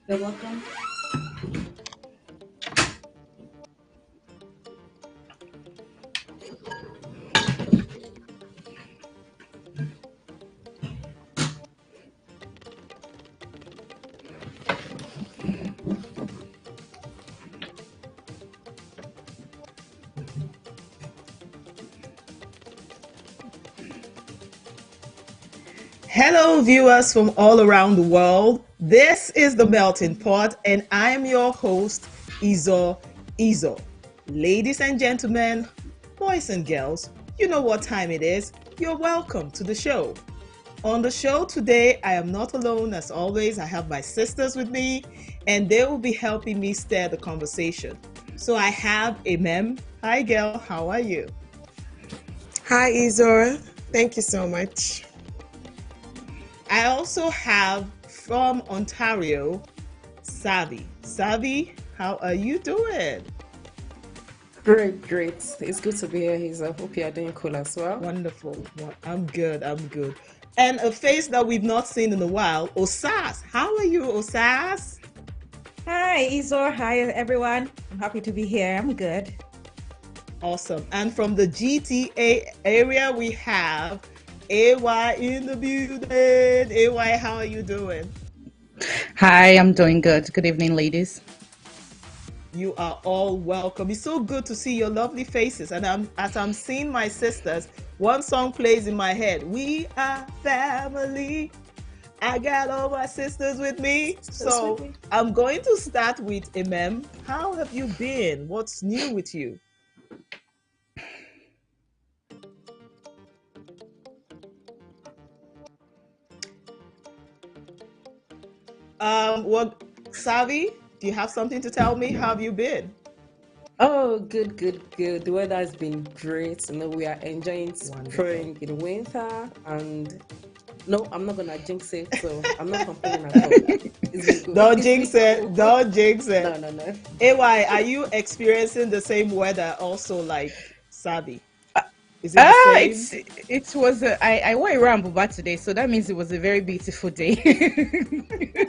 You're welcome. Hello, viewers from all around the world. This is the Melting Pot, and I am your host, Izo. Ladies and gentlemen, boys and girls, you know what time it is. You're welcome to the show. On the show today, I am not alone. As always, I have my sisters with me, and they will be helping me steer the conversation. So I have a mem. Hi, girl. How are you? Hi, Izora. Thank you so much. I also have from Ontario, Savvy. Savvy, how are you doing? Great. It's good to be here, Hazel. Hope you are doing cool as well. Wonderful. I'm good. And a face that we've not seen in a while, Osas. How are you, Osas? Hi, Izor. Hi, everyone. I'm happy to be here. I'm good. Awesome. And from the GTA area, we have AY in the building. AY, how are you doing? Hi, I'm doing good. Good evening, ladies. You are all welcome. It's so good to see your lovely faces. And as I'm seeing my sisters, one song plays in my head. We are family. I got all my sisters with me. So I'm going to start with Emem. How have you been? What's new with you? What, Savi, do you have something to tell me? How have you been? Oh, good. The weather has been great. We are enjoying spring in winter, and no, I'm not gonna jinx it, so I'm not complaining at all. It's been good. Don't jinx it. Don't jinx it. No. AY, are you experiencing the same weather also like Savi? Is it the same? It was I wore a rambuba today, so that means it was a very beautiful day.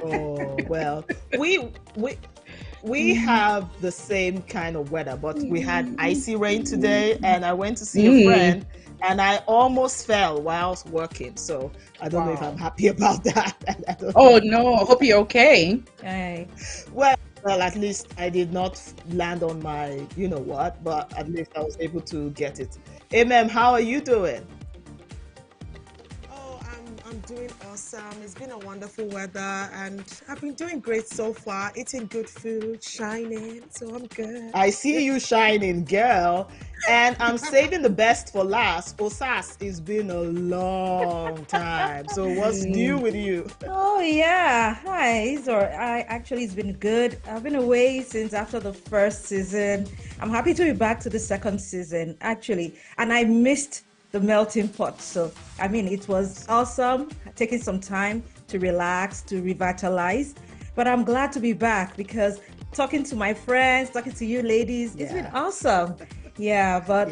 Oh well, we have the same kind of weather, but we had icy rain today, and I went to see a friend, and I almost fell whilst working. So I don't know if I'm happy about that. Oh no, hope you're okay. Hi. Well, at least I did not land on my, you know what, but at least I was able to get it. Amen. How are you doing? Oh, I'm doing awesome. It's been a wonderful weather, and I've been doing great so far. Eating good food, shining, so I'm good. I see you shining, girl. And I'm saving the best for last. Osas, it's been a long time. So what's new with you? Oh, yeah. Hi, Izor. It's been good. I've been away since after the first season. I'm happy to be back to the second season, actually. And I missed the melting pot. So, it was awesome, taking some time to relax, to revitalize. But I'm glad to be back because talking to my friends, talking to you ladies, it's been awesome. Yeah, but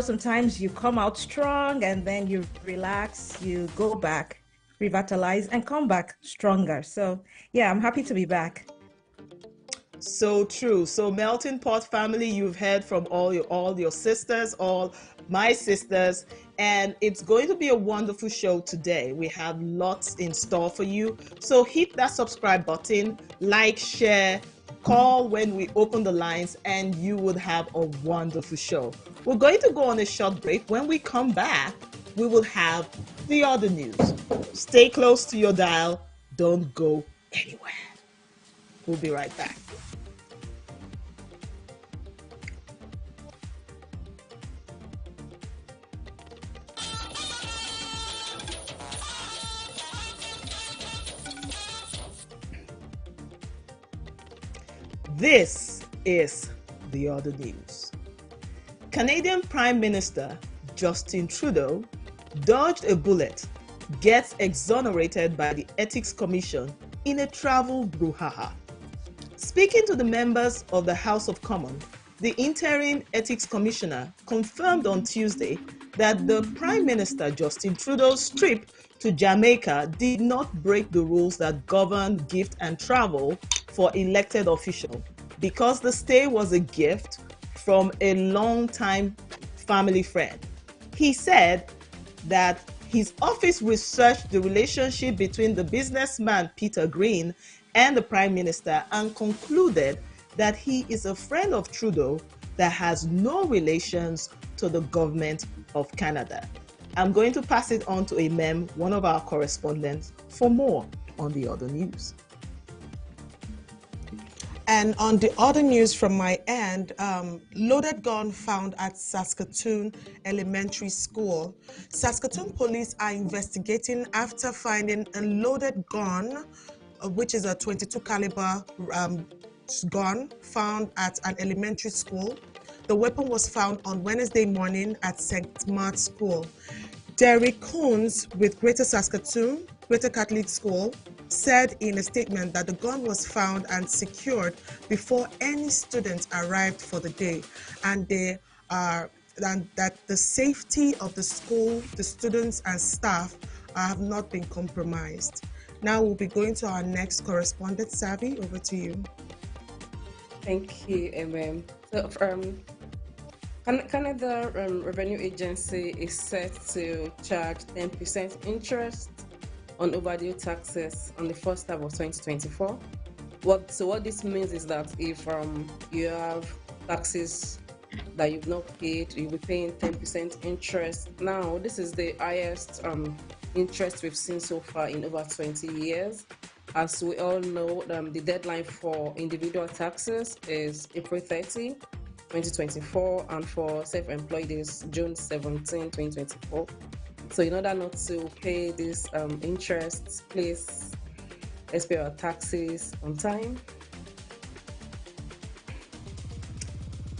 sometimes you come out strong and then you relax, you go back, revitalize, and come back stronger. So, yeah, I'm happy to be back. So true. So Melting Pot family, you've heard from all your sisters, all my sisters, and it's going to be a wonderful show today. We have lots in store for you. So hit that subscribe button, like, share, call when we open the lines, and you would have a wonderful show. We're going to go on a short break. When we come back, we will have the other news. Stay close to your dial. Don't go anywhere. We'll be right back. This is the other news. Canadian Prime Minister Justin Trudeau dodged a bullet, gets exonerated by the Ethics Commission in a travel brouhaha. Speaking to the members of the House of Commons, the interim Ethics Commissioner confirmed on Tuesday that the Prime Minister, Justin Trudeau's trip to Jamaica did not break the rules that govern gift and travel for elected officials because the stay was a gift from a long-time family friend. He said that his office researched the relationship between the businessman Peter Green and the Prime Minister and concluded that he is a friend of Trudeau that has no relations to the government of Canada. I'm going to pass it on to Emem, one of our correspondents, for more on the other news. And on the other news from my end, loaded gun found at Saskatoon Elementary School. Saskatoon police are investigating after finding a loaded gun, which is a .22 caliber gun found at an elementary school. The weapon was found on Wednesday morning at St. Mark's School. Derek Coons with Greater Saskatoon, Greater Catholic School, said in a statement that the gun was found and secured before any students arrived for the day, and that the safety of the school, the students and staff have not been compromised. Now we'll be going to our next correspondent. Savvy, over to you. Thank you, MM. So, Canada Revenue Agency is set to charge 10% interest on overdue taxes on the first half of 2024. What this means is that if you have taxes that you've not paid, you'll be paying 10% interest. Now, this is the highest interest we've seen so far in over 20 years. As we all know, the deadline for individual taxes is April 30, 2024, and for self-employed is June 17, 2024. So in order not to pay this interest, please let's pay our taxes on time.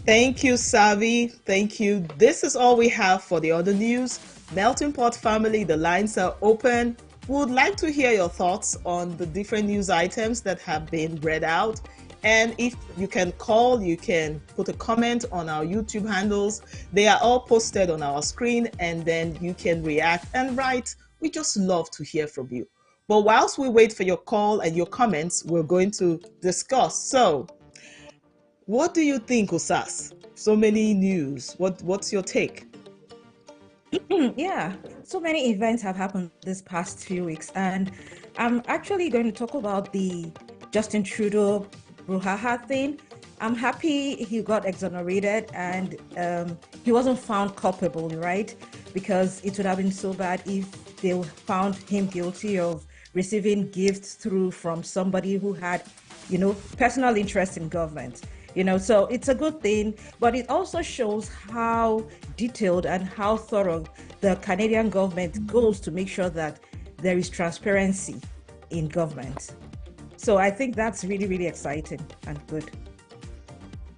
Thank you, Savvy. Thank you. This is all we have for the other news. Melting Pot family, the lines are open. We would like to hear your thoughts on the different news items that have been read out. And if you can call, you can put a comment on our YouTube handles. They are all posted on our screen, and then you can react and write. We just love to hear from you. But whilst we wait for your call and your comments, we're going to discuss. So, what do you think, Osas? So many news. What's your take? Yeah, so many events have happened this past few weeks, and I'm actually going to talk about the Justin Trudeau brouhaha thing. I'm happy he got exonerated and he wasn't found culpable, right? Because it would have been so bad if they found him guilty of receiving gifts from somebody who had, personal interest in government. So it's a good thing, but it also shows how detailed and how thorough the Canadian government goes to make sure that there is transparency in government. So I think that's really, really exciting and good.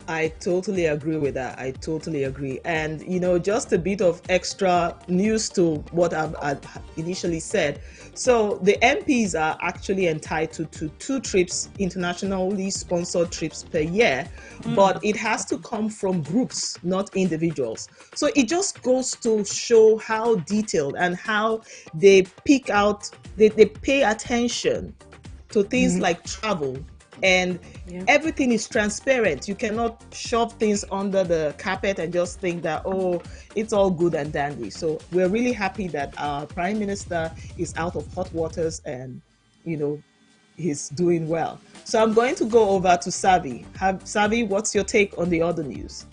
I totally agree with that. I totally agree. And, just a bit of extra news to what I've initially said. So the MPs are actually entitled to 2 trips, internationally sponsored trips per year, but it has to come from groups, not individuals. So it just goes to show how detailed and how they pick out, they pay attention to things like travel, and everything is transparent. You cannot shove things under the carpet and just think that, oh, it's all good and dandy. So we're really happy that our Prime Minister is out of hot waters and, he's doing well. So I'm going to go over to Savvy. Savvy, what's your take on the other news?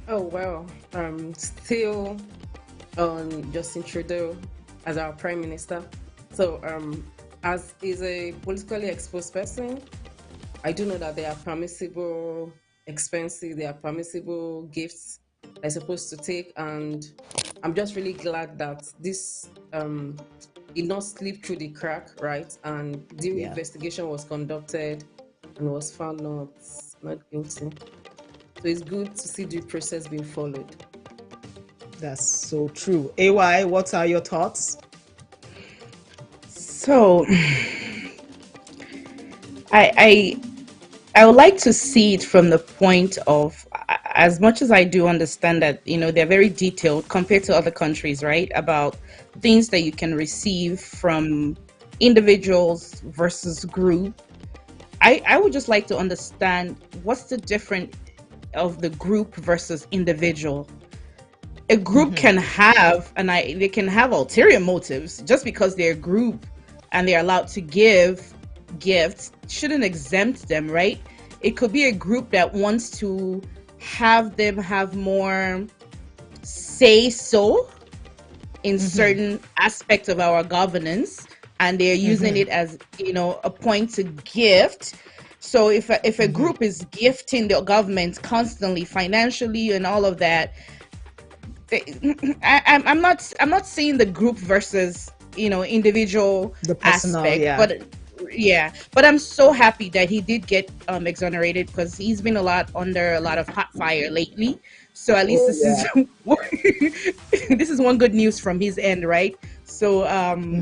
Oh, well, still on Justin Trudeau as our Prime Minister. So, as is a politically exposed person, I do know that there are permissible expenses, there are permissible gifts they're supposed to take, and I'm just really glad that this did not slip through the crack, right? And due investigation was conducted and was found not guilty. So it's good to see due process being followed. That's so true. AY, what are your thoughts? So, I would like to see it from the point of as much as I do understand that, they're very detailed compared to other countries, right? About things that you can receive from individuals versus group. I would just like to understand what's the difference of the group versus individual. A group can have, they can have ulterior motives. Just because they're a group and they're allowed to give gifts shouldn't exempt them, right? It could be a group that wants to have them have more say so in certain aspects of our governance, and they're using it as, a point to gift. So if a group is gifting the government constantly financially and all of that, I'm not saying the group versus individual The personal, aspect, but I'm so happy that he did get exonerated, because he's been under a lot of hot fire lately. So at least this is this is one good news from his end, right? So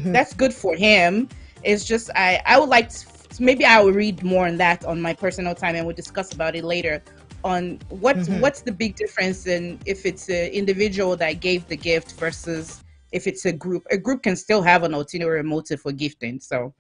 that's good for him. It's just I would like to, maybe I will read more on that on my personal time, and we'll discuss about it later on what's the big difference in if it's an individual that gave the gift versus if it's a group. A group can still have an ulterior motive for gifting. So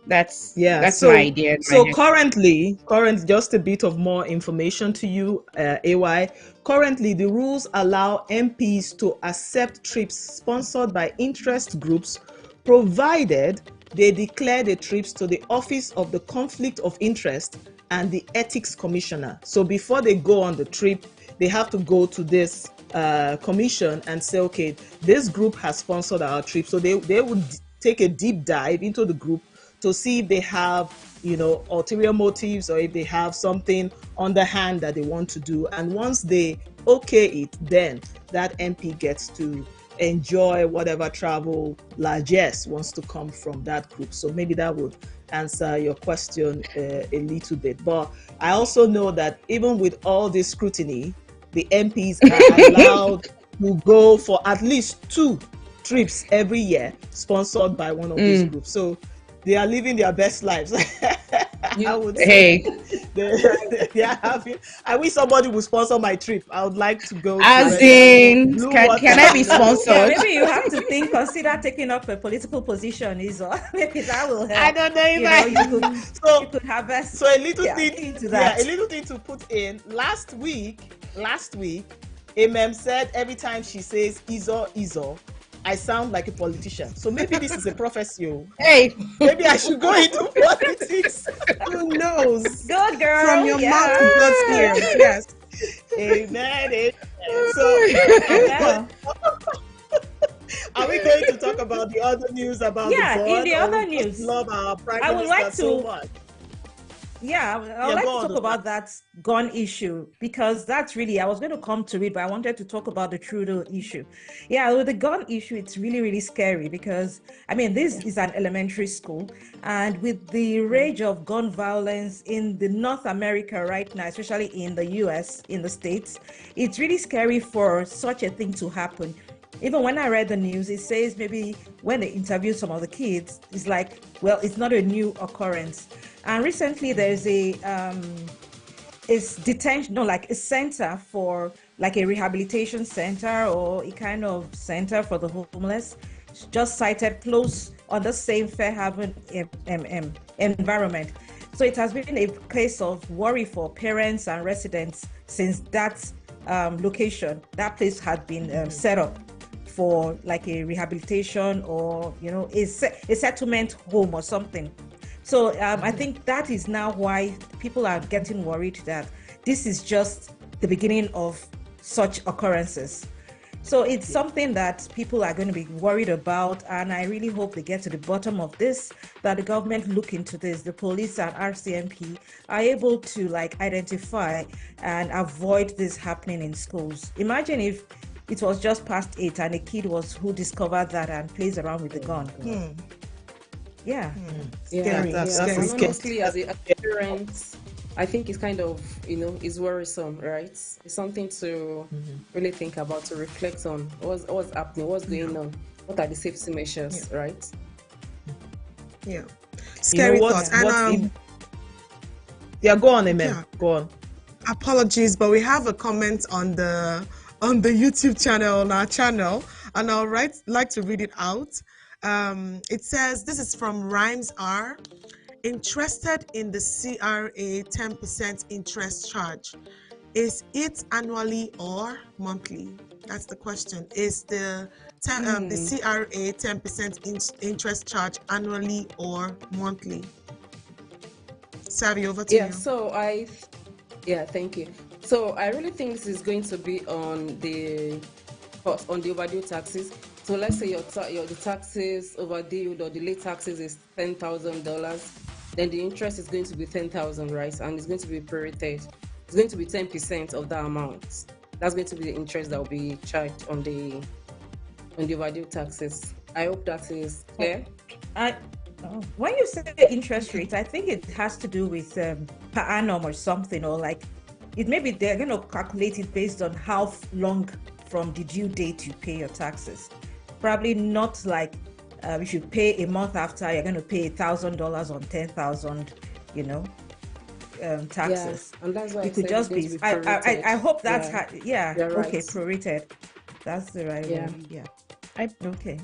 that's my idea. So currently, just a bit of more information to you, AY. Currently, the rules allow MPs to accept trips sponsored by interest groups, provided they declare the trips to the Office of the Conflict of Interest and the Ethics Commissioner. So before they go on the trip, they have to go to this commission and say, okay, this group has sponsored our trip. So they would take a deep dive into the group to see if they have, ulterior motives, or if they have something underhand that they want to do. And once they okay it, then that MP gets to enjoy whatever travel largesse wants to come from that group. So maybe that would answer your question a little bit. But I also know that even with all this scrutiny, the MPs are allowed to go for at least 2 trips every year sponsored by one of these groups. So they are living their best lives. I would say they are having. I wish somebody would sponsor my trip. I would like to go. As in, can I be sponsored? Yeah, maybe you have to consider taking up a political position. Maybe that will help. I don't know if you could harvest. So a little thing into that. A little thing to put in. Last week, Emem said every time she says Izo, I sound like a politician. So maybe this is a prophecy. Hey, maybe I should go into politics. Who knows? Good girl. From your mouth to God's ears. Yes. Amen. So, are we going to talk about the other news about the board? In the other news, love our Prime I would Minister like to. So much. I would like to talk about that gun issue, because that's really, I was going to come to it, but I wanted to talk about the Trudeau issue. With the gun issue, it's really, really scary, because, this is an elementary school, and with the rage of gun violence in the North America right now, especially in the US, in the States, it's really scary for such a thing to happen. Even when I read the news, it says maybe when they interview some of the kids, it's like, well, it's not a new occurrence. And recently there's a center for, like a rehabilitation center or a kind of center for the homeless, just sited close on the same Fairhaven environment. So it has been a case of worry for parents and residents since that location, that place had been set up for like a rehabilitation or, a settlement home or something. So I think that is now why people are getting worried that this is just the beginning of such occurrences. So it's something that people are going to be worried about, and I really hope they get to the bottom of this, that the government look into this, the police and RCMP are able to identify and avoid this happening in schools. Imagine if it was just past 8 and a kid was who discovered that and plays around with the gun. Scary. And honestly, as a parent, I think it's kind of, it's worrisome, right? It's something to really think about, to reflect on what's happening, what's going on, what are the safety measures, right? Scary thoughts. Go on, Amen. Go on. Apologies, but we have a comment on the YouTube channel, on our channel, and like to read it out. It says, this is from Rhymes R. Interested in the CRA 10% interest charge. Is it annually or monthly? That's the question. Is the CRA 10% interest charge annually or monthly? Savvy, over to you. Thank you. So I really think this is going to be on the overdue taxes. So let's say the taxes overdue or the late taxes is $10,000, then the interest is going to be 10,000, right? And it's going to be prorated. It's going to be 10% of that amount. That's going to be the interest that will be charged on the overdue taxes. I hope that is clear. When you say interest rate, I think it has to do with per annum or something, or like it maybe they're going to calculate it based on how long from the due date you pay your taxes. Probably not like if you pay a month after, you're going to pay $1,000 on 10,000, taxes. Yeah, and that's why it could just be. I hope that's okay, prorated. That's the right one. Yeah. Okay.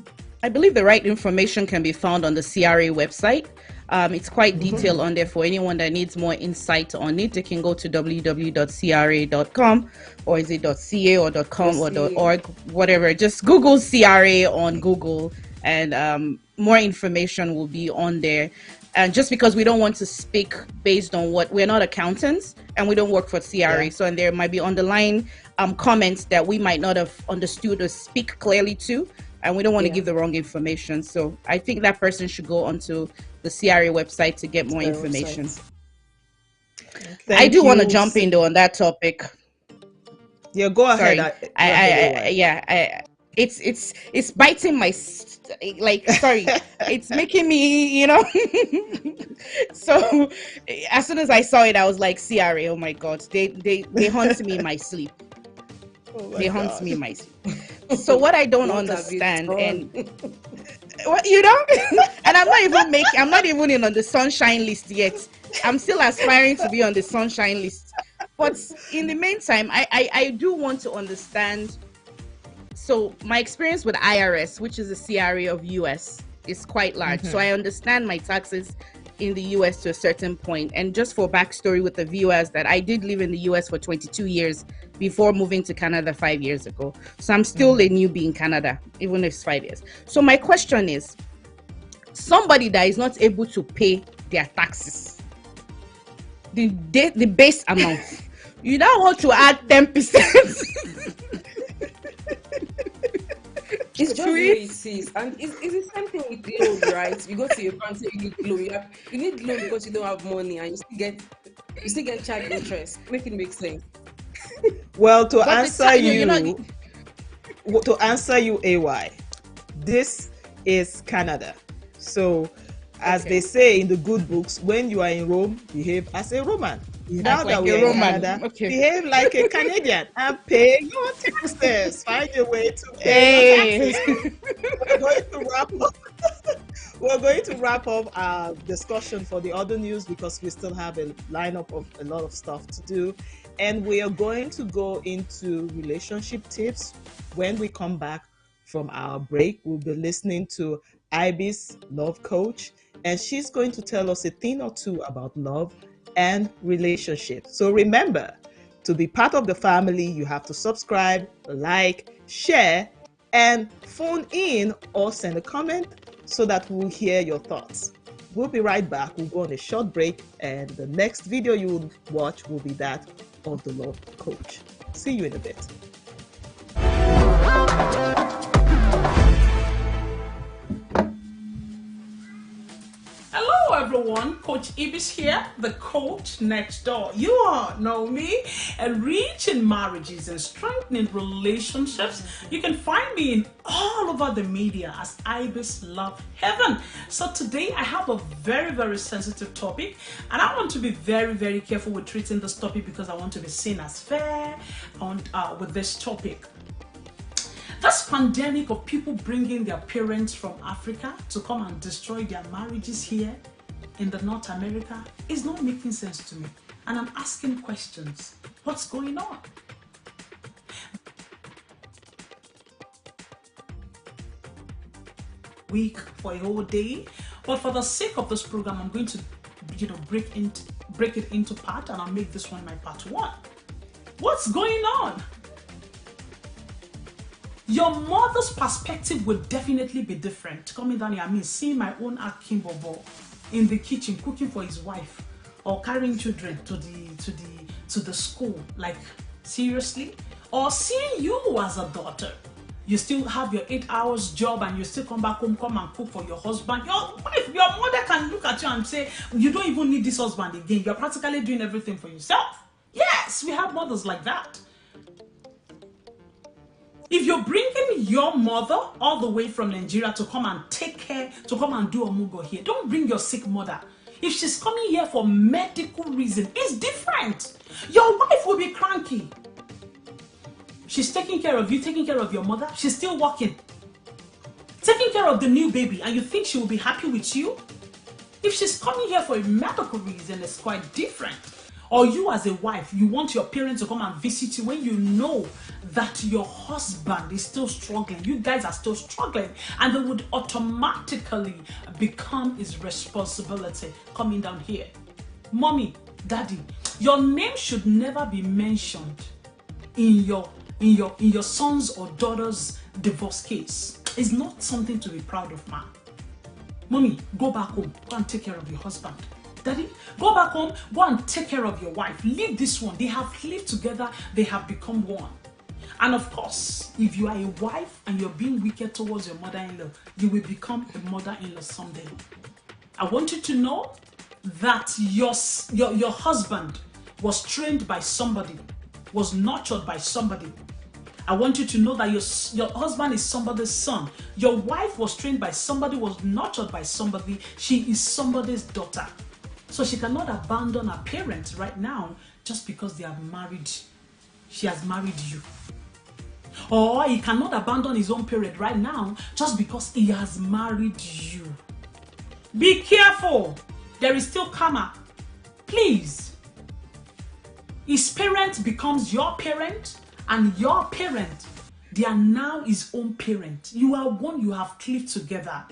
I believe the right information can be found on the CRA website. It's quite detailed on there for anyone that needs more insight on it. They can go to www.cra.com, or is it .ca or .com or .org, whatever. Just Google CRA on Google, and more information will be on there. And just because we don't want to speak based on we're not accountants and we don't work for CRA, so and there might be underlying comments that we might not have understood or speak clearly to, and we don't want to give the wrong information. So I think that person should go onto the CRA website to get more information. I do want to jump in though on that topic. Yeah, go ahead. It's biting my it's making me, So as soon as I saw it, I was like, CRA, oh my God, they haunt me in my sleep. They haunt me in my sleep. So what I don't understand, and what and I'm not even in on the sunshine list yet. I'm still aspiring to be on the sunshine list. But in the meantime, I do want to understand. So my experience with IRS, which is the CRA of US, is quite large. So I understand my taxes in the US to a certain point. And just for backstory with the viewers, that I did live in the US for 22 years before moving to Canada 5 years ago. So I'm still a newbie in Canada, even if it's 5 years. So my question is, somebody that is not able to pay their taxes, the base amount, you now want to add 10%. It's just the way it is, and it's the same thing with loan, right? You go to your bank and say you need loan. You need loan because you don't have money, and you still get charged interest. Make it make sense. Well, to answer you, AY, this is Canada. So, as they say in the good books, when you are in Rome, behave as a Roman. Now that we're in Canada, behave like a Canadian and pay your taxes. Find a way to pay your taxes. We're going to wrap up our discussion for the other news because we still have a lineup of a lot of stuff to do. And we are going to go into relationship tips. When we come back from our break, we'll be listening to Ibis, love coach, and she's going to tell us a thing or two about love and relationships. So remember, to be part of the family, you have to subscribe, like, share, and phone in or send a comment so that we'll hear your thoughts. We'll be right back. We'll go on a short break, and the next video you will watch will be that of the love coach. See you in a bit. Hello everyone, Coach Ibis here, the coach next door. You all know me, enriching marriages and strengthening relationships. You can find me in all over the media as Ibis Love Heaven. So today I have a very, very sensitive topic, and I want to be very, very careful with treating this topic because I want to be seen as fair with this topic. This pandemic of people bringing their parents from Africa to come and destroy their marriages here in the North America is not making sense to me. And I'm asking questions. What's going on? Week for a whole day, but for the sake of this program, I'm going to, break it into part, and I'll make this one my part one. What's going on? Your mother's perspective will definitely be different. Coming down here, seeing my own Akin Bobo in the kitchen cooking for his wife, or carrying children to the school. Like, seriously? Or seeing you as a daughter, you still have your 8 hours job and you still come back home, come and cook for your husband. Your wife, your mother can look at you and say, you don't even need this husband again. You're practically doing everything for yourself. Yes, we have mothers like that. If you're bringing your mother all the way from Nigeria to come and take care, to come and do a mugo here, don't bring your sick mother. If she's coming here for medical reason, it's different. Your wife will be cranky. She's taking care of you, taking care of your mother. She's still working, taking care of the new baby, and you think she will be happy with you? If she's coming here for a medical reason, it's quite different. Or you as a wife, you want your parents to come and visit you when you know that your husband is still struggling. You guys are still struggling, and they would automatically become his responsibility coming down here. Mommy, daddy, your name should never be mentioned in your son's or daughter's divorce case. It's not something to be proud of, man. Mommy, go back home, go and take care of your husband. Daddy, go back home, go and take care of your wife. Leave this one. They have lived together, they have become one. And of course, if you are a wife and you're being wicked towards your mother-in-law, you will become a mother-in-law someday. I want you to know that your husband was trained by somebody, was nurtured by somebody. I want you to know that your husband is somebody's son. Your wife was trained by somebody, was nurtured by somebody. She is somebody's daughter. So she cannot abandon her parents right now just because they are married. She has married you. Or he cannot abandon his own parent right now just because he has married you. Be careful. There is still karma. Please. His parent becomes your parent, and your parent, they are now his own parent. You are one, you have clicked together.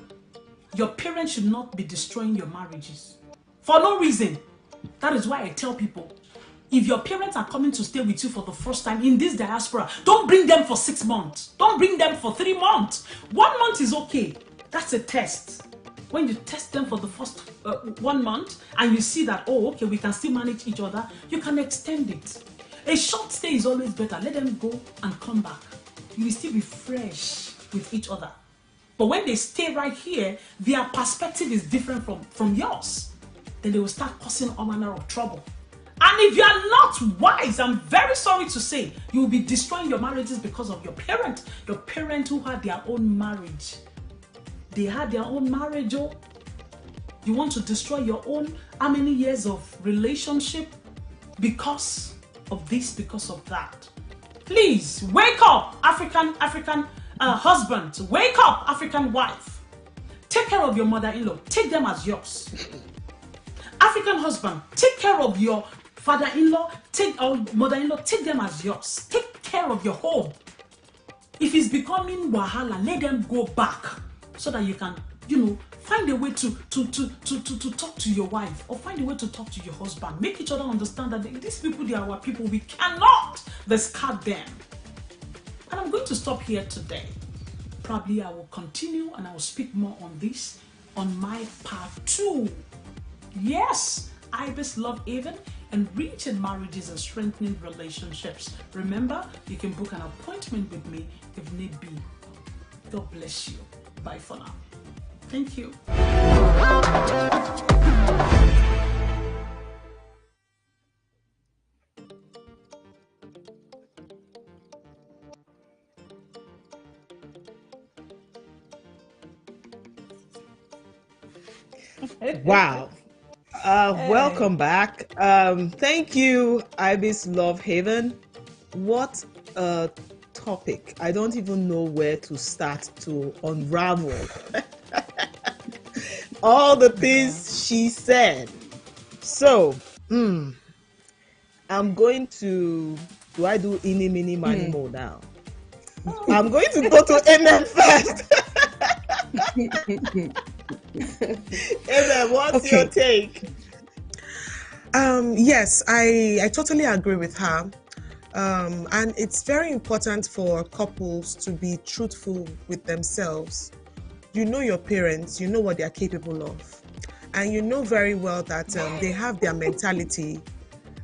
Your parents should not be destroying your marriages for no reason. That is why I tell people, if your parents are coming to stay with you for the first time in this diaspora, don't bring them for 6 months. Don't bring them for 3 months. 1 month is okay. That's a test. When you test them for the first 1 month and you see that, oh, okay, we can still manage each other, you can extend it. A short stay is always better. Let them go and come back. You will still be fresh with each other. But when they stay right here, their perspective is different from yours. Then they will start causing all manner of trouble. And if you are not wise, I'm very sorry to say, you will be destroying your marriages because of your parent who had their own marriage. They had their own marriage, oh. You want to destroy your own, how many years of relationship because of this, because of that? Please, wake up, African husband. Wake up, African wife. Take care of your mother-in-law. Take them as yours. African husband, take care of your father-in-law, mother-in-law, take them as yours. Take care of your home. If it's becoming wahala, let them go back so that you can, find a way to talk to your wife, or find a way to talk to your husband. Make each other understand that these people, they are our people. We cannot discard them. And I'm going to stop here today. Probably I will continue and I will speak more on this on my part 2. Yes, Ibis Love Haven, enriching marriages and strengthening relationships. Remember, you can book an appointment with me if need be. God bless you. Bye for now. Thank you. Wow. Welcome back. Thank you, Ibis Love Haven. What a topic. I don't even know where to start to unravel all the things she said. So, I'm going to, do I do any, mini, money, more now? Oh, I'm going to go to Amen first. Amen, what's your Okay. take? Yes, I totally agree with her. And it's very important for couples to be truthful with themselves. You know your parents, you know what they are capable of, and you know very well that they have their mentality,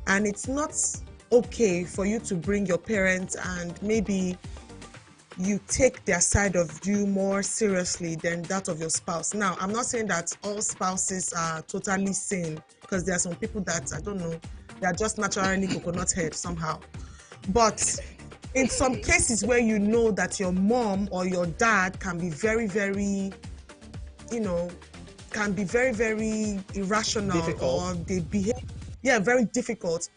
and it's not okay for you to bring your parents and maybe you take their side of you more seriously than that of your spouse. Now, I'm not saying that all spouses are totally sane, because there are some people that, I don't know, they are just naturally coconut head somehow. But in some cases where you know that your mom or your dad can be very, very, you know, can be very, very irrational, Difficult. or they behave, yeah, very difficult.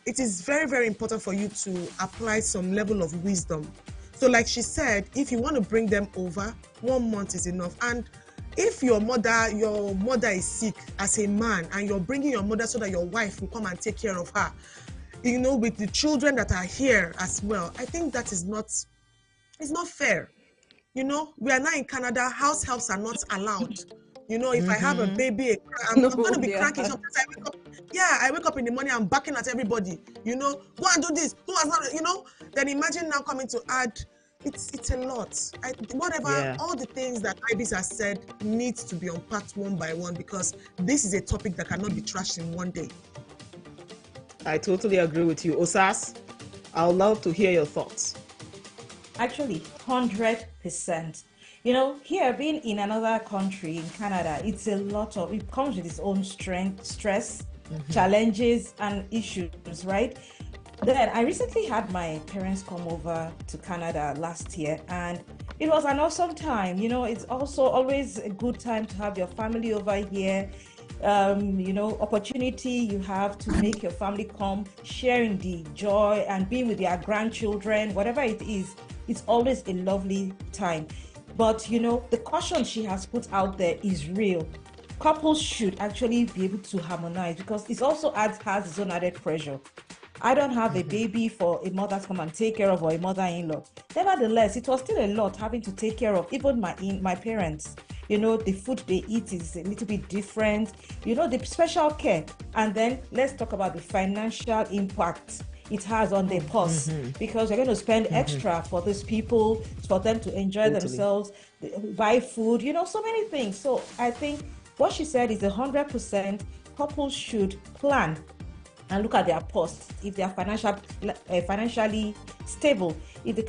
It is very, very important for you to apply some level of wisdom. So like she said, if you want to bring them over, 1 month is enough. And if your mother is sick as a man, and you're bringing your mother so that your wife will come and take care of her, you know, with the children that are here as well, I think that is not, it's not fair. You know, we are now in Canada, house helps are not allowed. You know, if I have a baby, No, I'm going to be they are. cranky. Sometimes I wake up, yeah, I wake up in the morning, I'm barking at everybody, you know, go and do this, who has not, you know, then imagine now coming to add, it's a lot. Whatever, Yeah, all the things that Ibis has said needs to be unpacked one by one, because this is a topic that cannot be trashed in one day. I totally agree with you. Osas, I'd love to hear your thoughts. actually, 100%. You know, here being in another country, in Canada, it's a lot of, it comes with its own strength, stress, challenges, and issues, right? Then I recently had my parents come over to Canada last year, and it was an awesome time. You know, it's also always a good time to have your family over here. You know, opportunity you have to make your family come, sharing the joy and being with their grandchildren, whatever it is, it's always a lovely time. But you know, the caution she has put out there is real. Couples should actually be able to harmonize, because it also has its own added pressure. I don't have a baby for a mother to come and take care of, or a mother-in-law. Nevertheless, it was still a lot having to take care of, even my parents. You know, the food they eat is a little bit different. You know, the special care. And then let's talk about the financial impact it has on their purse, because you're going to spend extra for these people, for them to enjoy Totally. themselves, buy food, you know, so many things. So I think what she said is 100%. Couples should plan and look at their posts, if they are financially stable, if they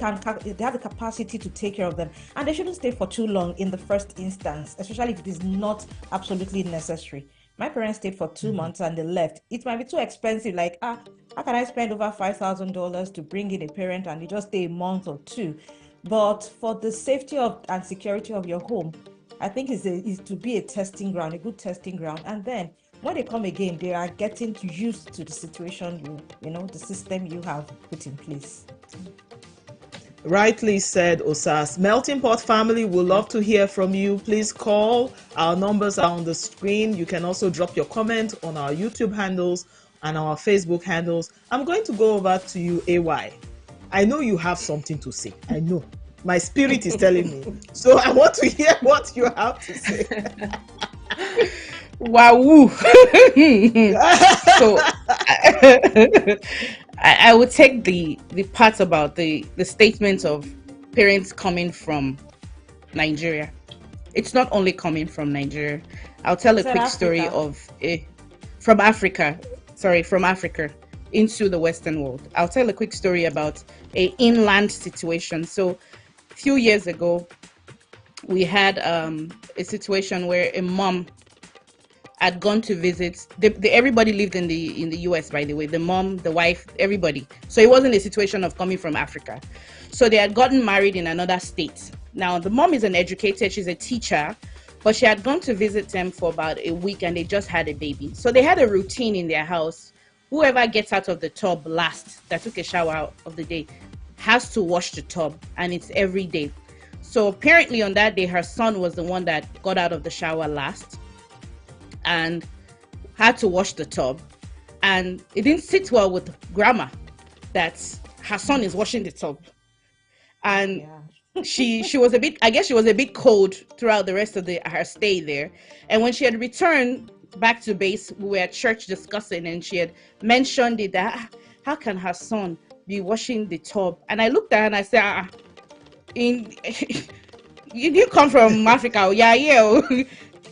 have the capacity to take care of them, and they shouldn't stay for too long in the first instance, especially if it is not absolutely necessary. My parents stayed for 2 months and they left. It might be too expensive, like, how can I spend over $5,000 to bring in a parent and they just stay a month or two? But for the safety of and security of your home, I think is to be a testing ground, a good testing ground. And then when they come again, they are getting used to the situation, you know, the system you have put in place. Rightly said, Osas. Melting Pot family, would love to hear from you. Please call. Our numbers are on the screen. You can also drop your comment on our YouTube handles and our Facebook handles. I'm going to go over to you, AY. I know you have something to say. I know. My spirit is telling me. So I want to hear what you have to say. Wow. So I would take the part about the statement of parents coming from Nigeria. It's not only coming from Nigeria. I'll tell You a said quick story Africa. of from Africa. Sorry, from Africa into the Western world. I'll tell a quick story about a inland situation. So, a few years ago, we had a situation where a mom had gone to visit. Everybody lived in the US, by the way. The mom, the wife, everybody. So it wasn't a situation of coming from Africa. So they had gotten married in another state. Now the mom is an educated. She's a teacher, but she had gone to visit them for about a week, and they just had a baby. So they had a routine in their house. Whoever gets out of the tub last, that took a shower of the day, has to wash the tub, and it's every day. So apparently on that day, her son was the one that got out of the shower last and had to wash the tub. and it didn't sit well with grandma that her son is washing the tub. And she was a bit, I guess she was a bit cold throughout the rest of her stay there. And when she had returned back to base, we were at church discussing, and she had mentioned it that how can her son be washing the tub? And I looked at her and I said, in you come from Africa, yeah.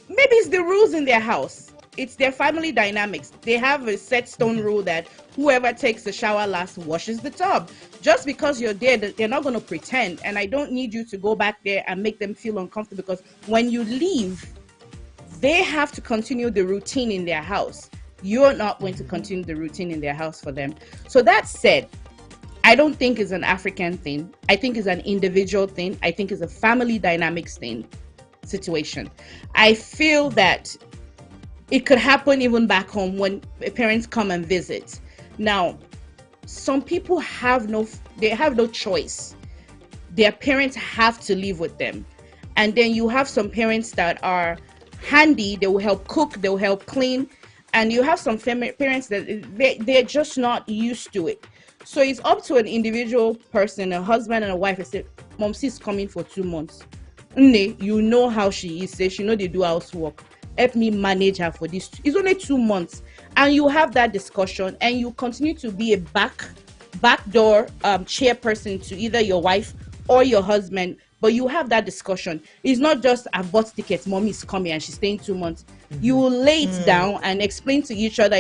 Maybe it's the rules in their house. It's their family dynamics. They have a set stone rule that whoever takes the shower last washes the tub. Just because you're there, they're not going to pretend. And I don't need you to go back there and make them feel uncomfortable, because when you leave, they have to continue the routine in their house. You're not going to continue the routine in their house for them. So that said, I don't think it's an African thing. I think it's an individual thing. I think it's a family dynamics thing, situation. I feel that it could happen even back home when parents come and visit. Now, some people have no choice. Their parents have to live with them. And then you have some parents that are handy. They will help cook, they will help clean. And you have some parents that they're just not used to it. So it's up to an individual person, a husband and a wife, to say, Mom, she's coming for 2 months. You know how she is. Say she know they do housework. Help me manage her for this. It's only 2 months. And you have that discussion, and you continue to be a backdoor chairperson to either your wife or your husband. But you have that discussion. It's not just a bought ticket, Mommy is coming and she's staying 2 months. You will lay it down and explain to each other,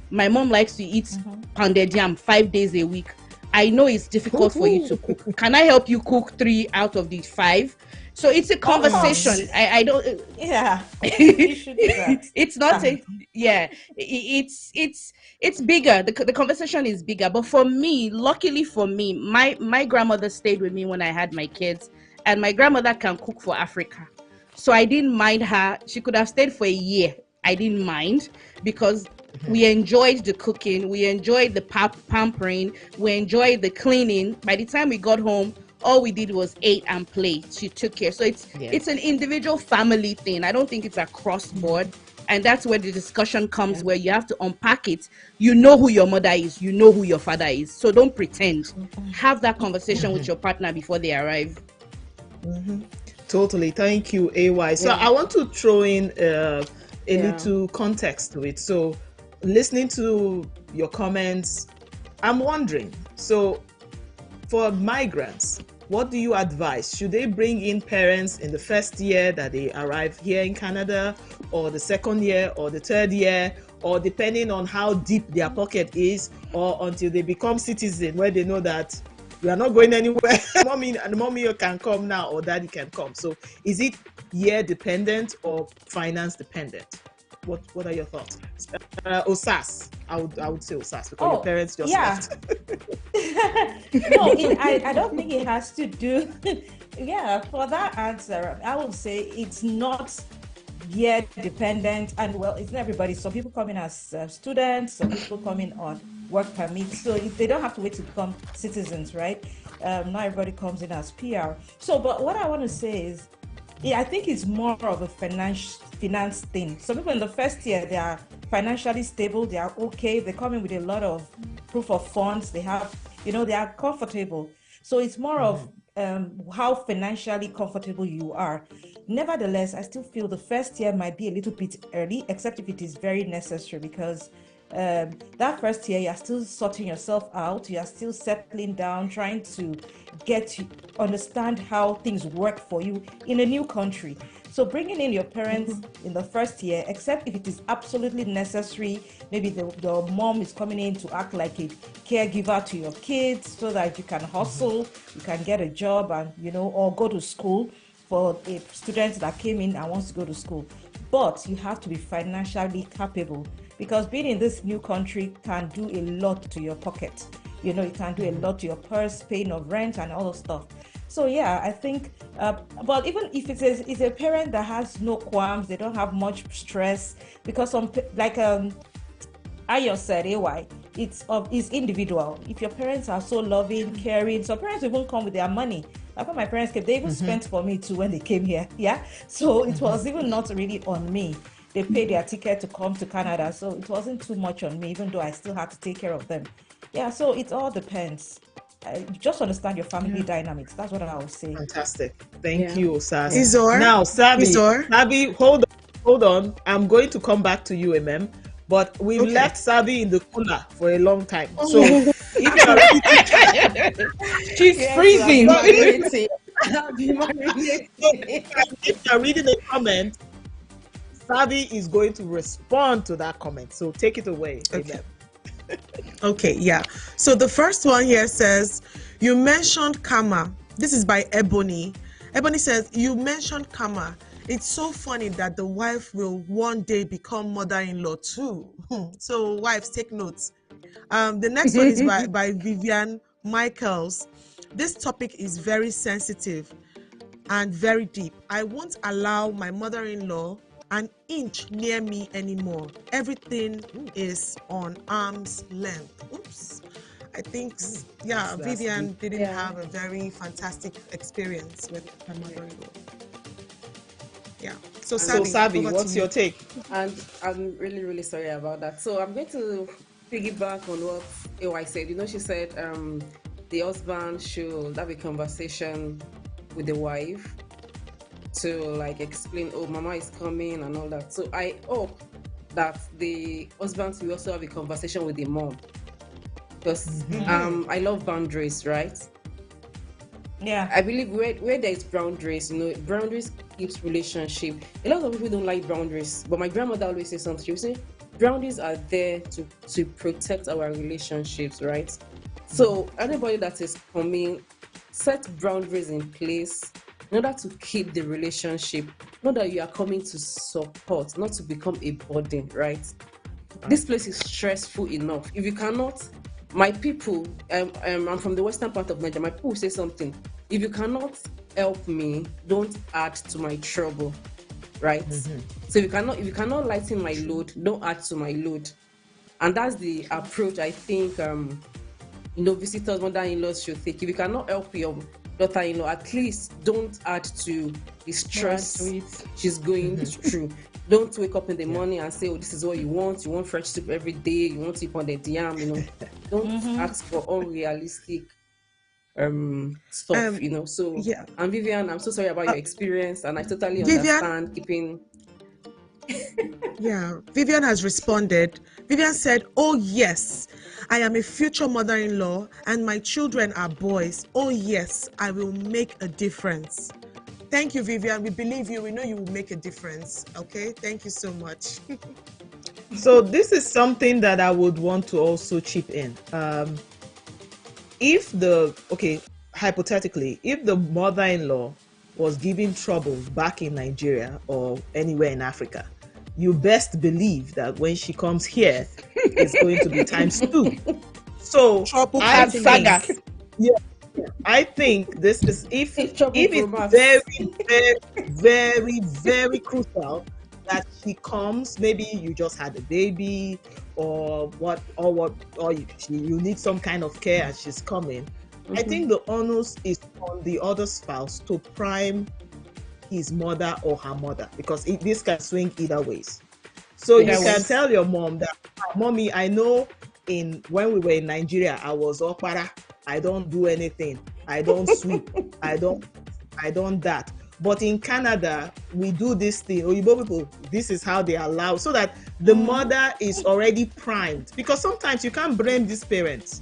my mom likes to eat pounded yam 5 days a week. I know it's difficult for you to cook. Can I help you cook 3 out of the 5? So it's a conversation. I don't. Yeah, you should do that. It's not a. Yeah, it's bigger. The conversation is bigger. But for me, luckily for me, my grandmother stayed with me when I had my kids, and my grandmother can cook for Africa, so I didn't mind her. She could have stayed for a year. I didn't mind, because we enjoyed the cooking, we enjoyed the pampering, we enjoyed the cleaning. By the time we got home, all we did was eat and play. She took care. So it's an individual family thing. I don't think it's across board. And that's where the discussion comes, where you have to unpack it. You know who your mother is, you know who your father is. So don't pretend. Have that conversation with your partner before they arrive. Totally. Thank you, AY. So I want to throw in a little context to it. So listening to your comments, I'm wondering, so for migrants, what do you advise? Should they bring in parents in the first year that they arrive here in Canada, or the second year, or the third year, or depending on how deep their pocket is, or until they become citizens where they know that we are not going anywhere? Mommy can come now, or daddy can come. So is it year dependent or finance dependent? What are your thoughts? Osas, I would say Osas, because your parents just left. No, I don't think it has to do. For that answer, I would say it's not year dependent, and it's not everybody. Some people come in as students, some people come in on work permits, so if they don't have to wait to become citizens, right? Not everybody comes in as PR. So, but what I want to say is, I think it's more of a finance thing. Some people in the first year, they are financially stable, they are okay, they come in with a lot of proof of funds, they have, they are comfortable. So it's more of how financially comfortable you are. Nevertheless, I still feel the first year might be a little bit early, except if it is very necessary, because that first year, you're still sorting yourself out, you're still settling down, trying to understand how things work for you in a new country. So bringing in your parents in the first year, except if it is absolutely necessary, maybe the mom is coming in to act like a caregiver to your kids so that you can hustle, you can get a job, and or go to school for a student that came in and wants to go to school. But you have to be financially capable, because being in this new country can do a lot to your pocket. It can do a lot to your purse, paying of rent and all of stuff. So I think, but even if it's a parent that has no qualms, they don't have much stress, because like Ayo said, AY, it's individual. If your parents are so loving, caring, some parents even come with their money. Like when my parents came, they even spent for me too when they came here. So it was even not really on me. they pay their ticket to come to Canada. So it wasn't too much on me, even though I still had to take care of them. Yeah, so it all depends. Just understand your family dynamics. That's what I would say. Fantastic. Thank Yeah. you, Sas. Izor, Now, Izor. Sabi, hold on. I'm going to come back to you, MM. But we've Okay. left Sabi in the cooler for a long time. So if you are ready She's Yes, freezing. I'm Marinating. I'll be marinating. if you're reading a comment, Sabi is going to respond to that comment. So take it away. Okay. Amen. Okay, yeah. So the first one here says, you mentioned karma. This is by Ebony. Ebony says, you mentioned karma. It's so funny that the wife will one day become mother-in-law too. So wives, take notes. The next one is by Vivian Michaels. This topic is very sensitive and very deep. I won't allow my mother-in-law an inch near me anymore. Everything is on arm's length. Oops. I think, yeah, That's Vivian deep. didn't Yeah. have a very fantastic experience with her mother-in-law. Yeah. So, So, Sabi, Sabi, over to what's you. your take? And I'm really, really sorry about that. So I'm going to piggyback on what AY said. You know, she said the husband should have a conversation with the wife to like explain, oh, mama is coming and all that. So I hope that the husband will also have a conversation with the mom, because I love boundaries, right? Yeah. I believe where there is boundaries, you know, boundaries keeps relationship. A lot of people don't like boundaries, but my grandmother always says something. She would say, boundaries are there to protect our relationships, right? So anybody that is coming, set boundaries in place in order to keep the relationship. Not that you are coming to support, not to become a burden, right? This place is stressful enough. If you cannot, my people, I'm from the western part of Nigeria. My people say something. If you cannot help me, don't add to my trouble, right? So if you cannot lighten my load, don't add to my load. And that's the approach I think visitors, mother-in-laws should take. If you cannot help your daughter-in-law, at least don't add to the stress she's going through. Don't wake up in the morning and say, oh, this is what you want. You want fresh soup every day. You want to eat on the yam, Don't ask for unrealistic stuff, So, Yeah. and Vivian, I'm so sorry about your experience, and I totally Vivian, understand keeping. yeah, Vivian has responded. Vivian said, oh, yes, I am a future mother-in-law and my children are boys. Oh, yes, I will make a difference. Thank you, Vivian. We believe you. We know you will make a difference. Okay, thank you so much. So this is something that I would want to also chip in. Hypothetically, if the mother-in-law was giving trouble back in Nigeria or anywhere in Africa, you best believe that when she comes here, it's going to be times 2. So Trouble I saga. think, I think this is if it's Max. very, very, very, very crucial that she comes. Maybe you just had a baby, or you need some kind of care and she's coming. I think the onus is on the other spouse to prime his mother or her mother, because this can swing either ways. So you can tell your mom that, mommy, I know when we were in Nigeria, I was opara. I don't do anything. I don't sweep. I don't that. But in Canada, we do this thing. Oyibo people, this is how they allow, so that the mother is already primed. Because sometimes you can't blame these parents.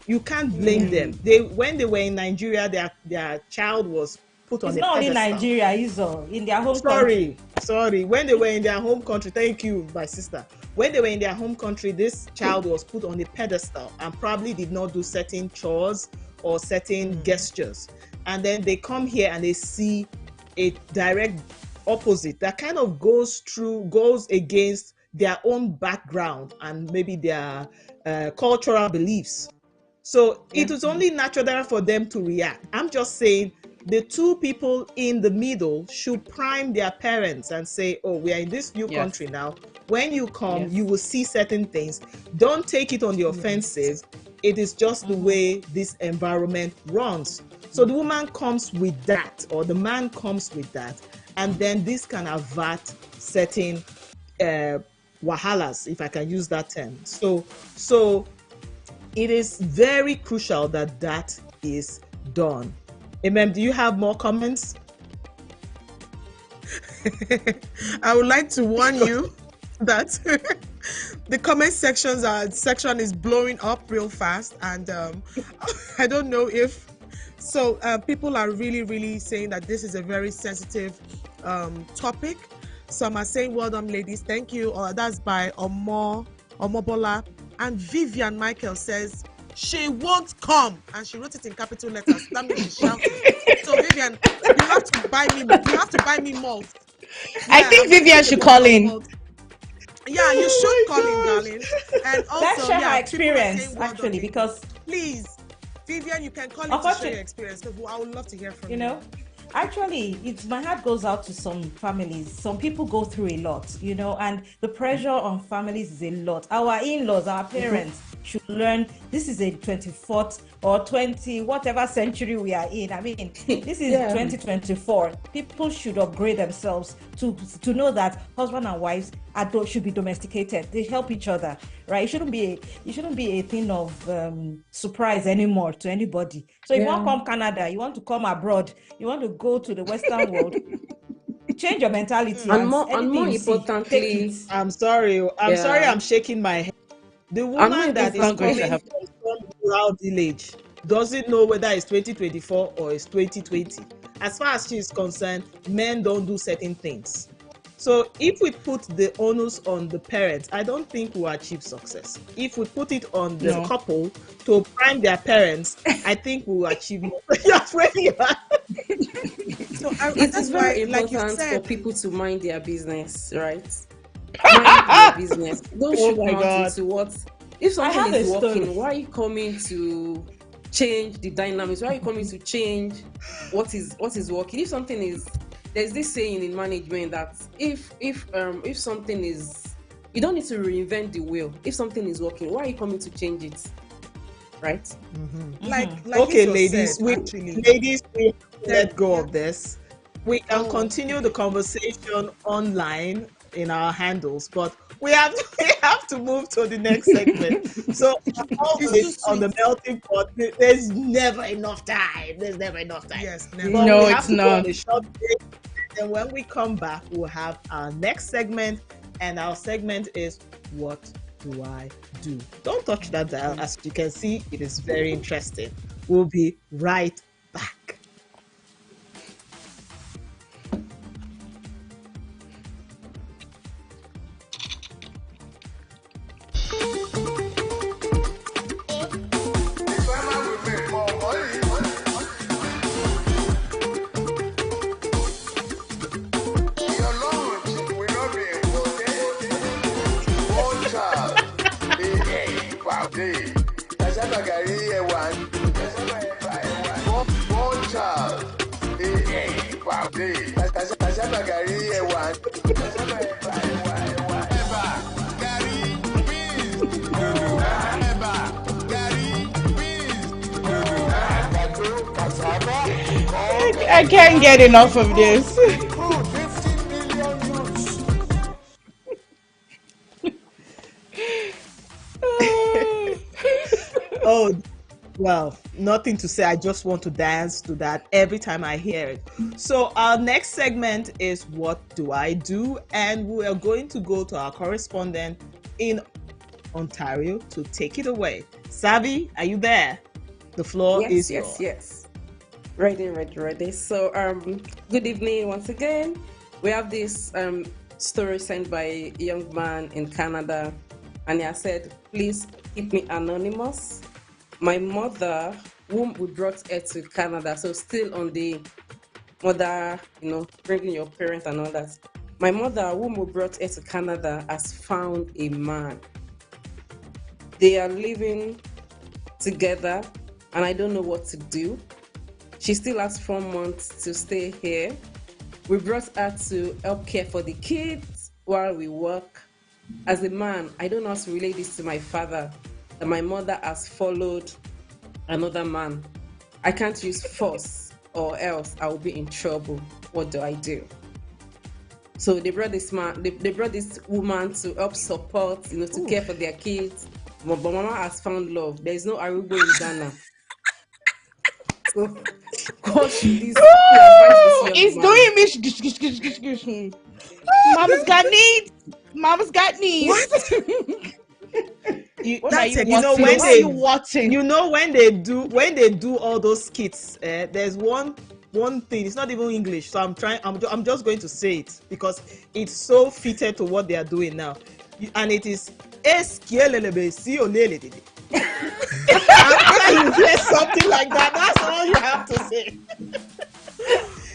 You can't blame them. When they were in Nigeria, their child was put on It's a not only pedestal. Nigeria, Izo, in their home country. Sorry. When they were in their home country, thank you, my sister. When they were in their home country, this child was put on a pedestal and probably did not do certain chores or certain gestures. And then they come here and they see a direct opposite that kind of goes against their own background and maybe their cultural beliefs. So it was only natural for them to react. I'm just saying the two people in the middle should prime their parents and say, oh, we are in this new country now. When you come, you will see certain things. Don't take it on the offensive. It is just the way this environment runs. So the woman comes with that, or the man comes with that, and then this can avert certain wahalas, if I can use that term. So it is very crucial that that is done. Amen. Do you have more comments? I would like to warn you that the comment section is blowing up real fast, and I don't know if so. People are really saying that this is a very sensitive topic. Some are saying, "Well done, ladies, thank you." Or that's by Omobola, and Vivian Michael says she won't come, and she wrote it in capital letters. That means she's shouting. So Vivian, you have to buy me. You have to buy me malt. I think Vivian should call in. Yeah, you should call in, darling. And also, Let's share her people are experience, saying, well actually, done, because please, Vivian, you can call in to share your experience, because I would love to hear from you. you know, actually, my heart goes out to some families. Some people go through a lot, and the pressure on families is a lot. Our in-laws, our parents should learn this is a 24th or 20 whatever century we are in. I mean, this is 2024. People should upgrade themselves to know that husband and wives should be domesticated. They help each other, right? It shouldn't be a thing of surprise anymore to anybody. So if you want to come Canada, you want to come abroad, you want to go to the Western world, change your mentality. And more importantly, I'm sorry. I'm shaking my head. The woman that is coming from some rural village doesn't know whether it's 2024 or it's 2020. As far as she is concerned, men don't do certain things. So if we put the onus on the parents, I don't think we'll achieve success. If we put it on the couple to prime their parents, I think we will achieve more. That's where you are. So it is very important for people to mind their business, right? Mind your business. Don't shoot mouth into what. If something is working, why are you coming to change the dynamics? Why are you coming to change what is working? If something is, there's this saying in management that if something is, you don't need to reinvent the wheel. If something is working, why are you coming to change it? Right? Like okay, ladies, we let go of this. We can continue the conversation online in our handles, but we have to move to the next segment. So always on the melting pot, there's never enough time. Yes, never. No, it's not. And when we come back, we'll have our next segment, and our segment is What Do I Do? Don't touch that dial. As you can see, it is very interesting. We'll be right back. I can't get enough of this. Oh, well, nothing to say. I just want to dance to that every time I hear it. So our next segment is What Do I Do? And we are going to go to our correspondent in Ontario to take it away. Savvy, are you there? The floor is yours. Yes. Ready. So, good evening once again. We have this story sent by a young man in Canada, and he has said, "Please keep me anonymous. My mother, whom we brought her to Canada," so still on the mother, bringing your parents and all that. "My mother, whom we brought her to Canada, has found a man. They are living together, and I don't know what to do. She still has 4 months to stay here. We brought her to help care for the kids while we work. As a man, I don't know how to relate this to my father, that my mother has followed another man. I can't use force or else I will be in trouble. What do I do?" So they brought this man, they brought this woman to help support, to care for their kids. But Mama has found love. There is no Arugo in Ghana. So what should this advise this Oh, young it's man? doing me. Mama's got needs. Mama's got needs. What? What are That's you watching? When What are you explosive. watching? when they do all those skits, there's one thing. It's not even English, so I'm just going to say it because it's so fitted to what they are doing now, and it is escalated. See after you hear something like that, that's all you have to say.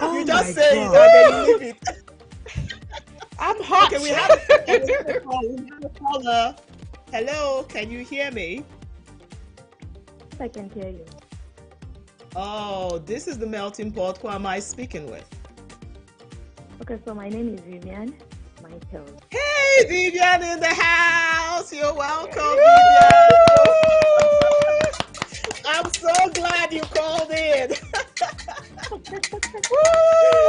Oh You my just say it God. and then you leave it. I'm hot. Okay, we have a caller. Hello, can you hear me? I can hear you. Oh, this is the melting pot. Who am I speaking with? Okay, so my name is Vivian Michael. Hey, Vivian in the house. You're welcome, Vivian. I'm so glad you called in.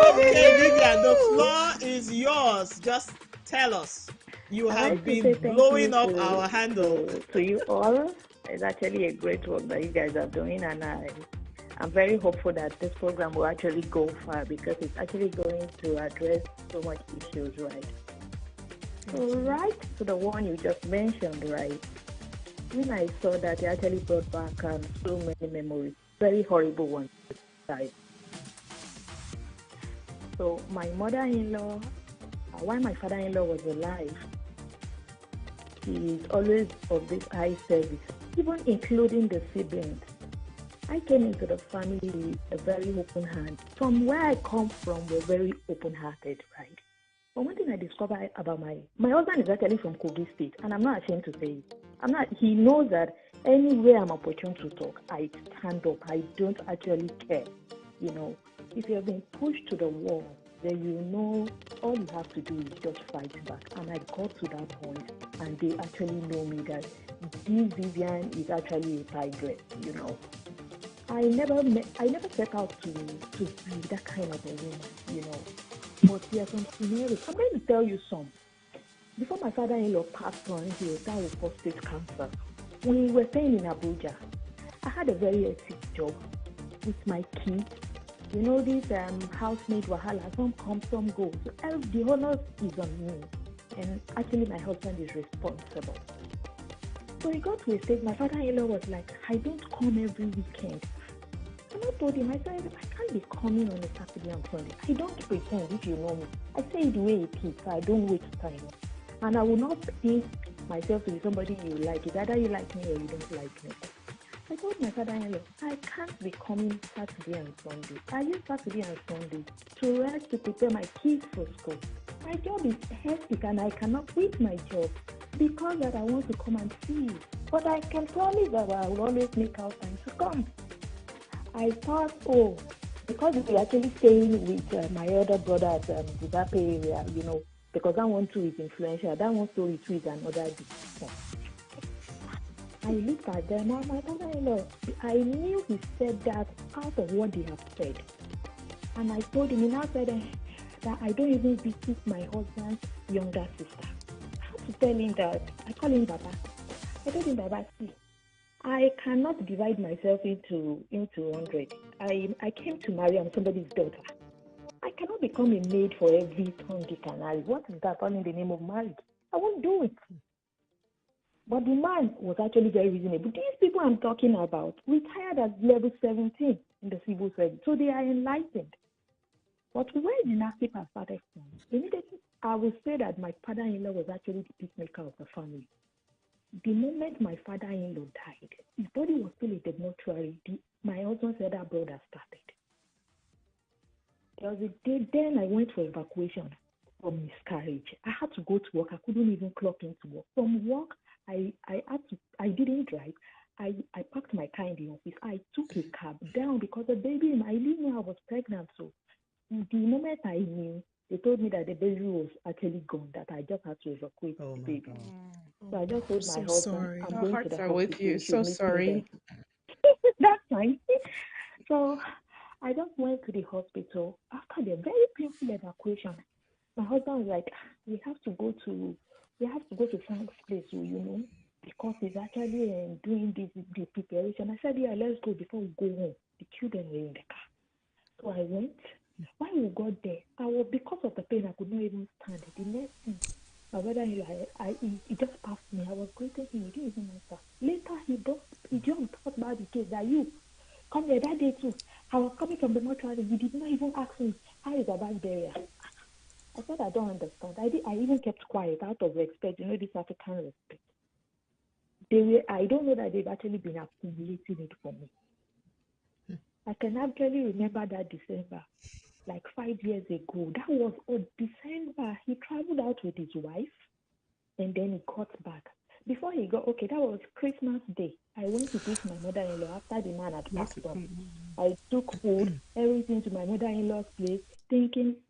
Okay, Vivian, the floor is yours. Just tell us. You I'd have like to been say thank blowing you up our handle. to you all. It's actually a great work that you guys are doing, and I'm very hopeful that this program will actually go far because it's actually going to address so much issues, right? So right to the one you just mentioned, right? When I saw that, it actually brought back so many memories, very horrible ones. Right? So my mother-in-law, while my father-in-law was alive, he is always of this high service, even including the siblings. I came into the family with a very open hand. From where I come from, we're very open-hearted, right? But one thing I discovered about my husband is actually from Kogi State, and I'm not ashamed to say it. He knows that anywhere I'm opportune to talk, I stand up. I don't actually care. If you have been pushed to the wall, then all you have to do is just fight back. And I got to that point, and they actually know me that this Vivian is actually a tigress. I never set out to be that kind of a woman. But there are some scenarios. I'm going to tell you some. Before my father-in-law passed on, he was diagnosed with prostate cancer. We were staying in Abuja. I had a very hectic job with my kids. This housemaid wahala, some come, some go. So the honor is on me. And actually, my husband is responsible. So he got to a stage, my father-in-law was like, I don't come every weekend. And I told him, I said, I can't be coming on a Saturday and Sunday. I don't pretend if you know me. I say it the way it is, so I don't waste time. And I will not think myself to be somebody you like. It's either you like me or you don't like me. I told my father-in-law, I can't be coming Saturday and Sunday. I use Saturday and Sunday to rest, to prepare my kids for school. My job is hectic and I cannot quit my job because that I want to come and see you. But I can promise that I will always make out time to come. I thought, because we're actually staying with my other brother at the Zimbabwe area, because that one too is influential. That one story too is another big. I looked at them and my father-in-law, I knew he said that out of what they have said. And I told him, he now said that I don't even visit my husband's younger sister. I had to tell him that, I call him Baba. I told him, Baba, see, I cannot divide myself into 100. I came to marry, I'm somebody's daughter. I cannot become a maid for every tongue you can marry. What is that all in the name of marriage? I won't do it. But the man was actually very reasonable. These people I'm talking about retired at level 17 in the civil service, so they are enlightened. But where the nasty part started from, I would say that my father-in-law was actually the peacemaker of the family. The moment my father-in-law died, his body was still in the mortuary. My husband's elder brother started. There was a day then I went for evacuation from miscarriage. I had to go to work. I couldn't even clock into work. From work, I didn't drive. I parked my car in the office. I took a cab down because the baby, I didn't know I was pregnant. So the moment I knew, they told me that the baby was actually gone, that I just had to evacuate the baby. God. So I just told my husband, sorry. I'm Our going to hearts the are hospital. with you. So sorry. That's fine. So I just went to the hospital after the very painful evacuation. My husband was like, "Ah, we have to go to Frank's place, because he's actually doing the preparation." I said, "Yeah, let's go before we go home." The children were in the car. So I went. When we got there, because of the pain, I could not even stand. The next thing, my brother-in-law, he just passed me. I was greeting him. He didn't even answer. Later, he just talked about the case that you come here that day too. I was coming from the mortuary. You did not even ask me how is about burial. I said I don't understand. I even kept quiet out of respect. This African respect. I don't know that they've actually been accumulating it for me. I can actually remember that December, like 5 years ago. That was December. He traveled out with his wife, and then he got back. Before he got, okay, that was Christmas Day. I went to greet my mother-in-law after the man had passed on. I took food, everything to my mother-in-law's place,